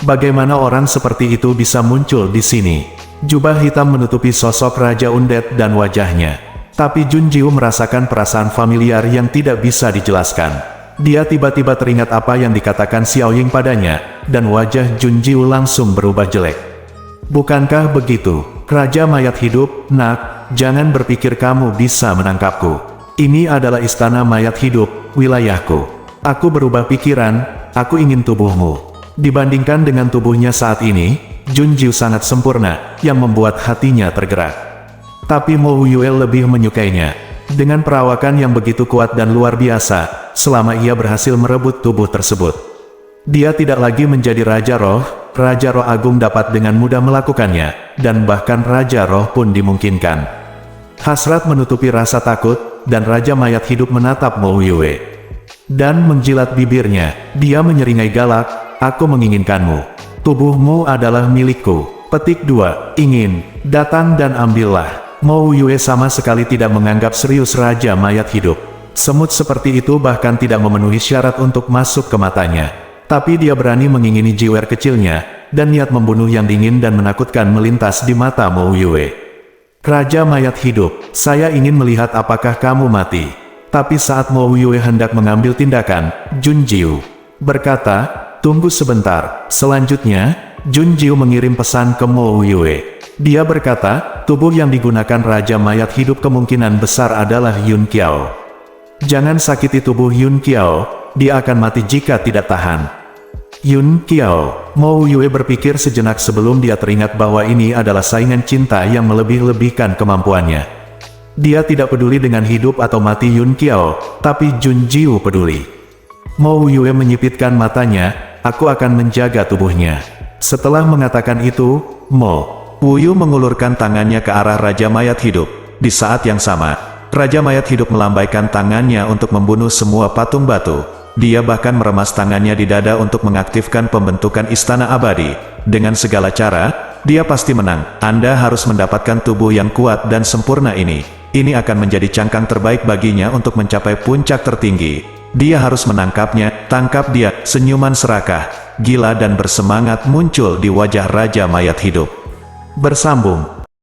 Bagaimana orang seperti itu bisa muncul di sini? Jubah hitam menutupi sosok Raja Undead dan wajahnya. Tapi Jun Jiu merasakan perasaan familiar yang tidak bisa dijelaskan. Dia tiba-tiba teringat apa yang dikatakan Xiao Ying padanya, dan wajah Jun Jiu langsung berubah jelek. "Bukankah begitu, Raja Mayat Hidup? Nak, jangan berpikir kamu bisa menangkapku. Ini adalah istana mayat hidup, wilayahku. Aku berubah pikiran, aku ingin tubuhmu." Dibandingkan dengan tubuhnya saat ini, Jun Jiu sangat sempurna, yang membuat hatinya tergerak. Tapi Mo Yue lebih menyukainya. Dengan perawakan yang begitu kuat dan luar biasa, selama ia berhasil merebut tubuh tersebut. Dia tidak lagi menjadi Raja Roh Agung dapat dengan mudah melakukannya, dan bahkan Raja Roh pun dimungkinkan. Hasrat menutupi rasa takut, dan Raja Mayat Hidup menatap Mo Yue. Dan menjilat bibirnya, dia menyeringai galak, "Aku menginginkanmu. Tubuhmu adalah milikku." Petik 2, ingin, datang dan ambillah. Mo Yue sama sekali tidak menganggap serius Raja Mayat Hidup. Semut seperti itu bahkan tidak memenuhi syarat untuk masuk ke matanya. Tapi dia berani mengingini jiwa kecilnya, dan niat membunuh yang dingin dan menakutkan melintas di mata Mo Yue. "Raja Mayat Hidup, saya ingin melihat apakah kamu mati." Tapi saat Mo Yue hendak mengambil tindakan, Jun Jiu berkata, "Tunggu sebentar." Selanjutnya, Jun Jiu mengirim pesan ke Mo Yue. Dia berkata, tubuh yang digunakan Raja Mayat Hidup kemungkinan besar adalah Yun Qiao. Jangan sakiti tubuh Yun Qiao, dia akan mati jika tidak tahan. Yun Qiao. Mo Yue berpikir sejenak sebelum dia teringat bahwa ini adalah saingan cinta yang melebih-lebihkan kemampuannya. Dia tidak peduli dengan hidup atau mati Yun Qiao, tapi Jun Jiu peduli. Mo Yue menyipitkan matanya, "Aku akan menjaga tubuhnya." Setelah mengatakan itu, Mo Yu mengulurkan tangannya ke arah Raja Mayat Hidup. Di saat yang sama, Raja Mayat Hidup melambaikan tangannya untuk membunuh semua patung batu. Dia bahkan meremas tangannya di dada untuk mengaktifkan pembentukan istana abadi. Dengan segala cara, dia pasti menang. Anda harus mendapatkan tubuh yang kuat dan sempurna ini. Ini akan menjadi cangkang terbaik baginya untuk mencapai puncak tertinggi. Dia harus menangkapnya. Tangkap dia. Senyuman serakah, gila dan bersemangat muncul di wajah Raja Mayat Hidup. Bersambung.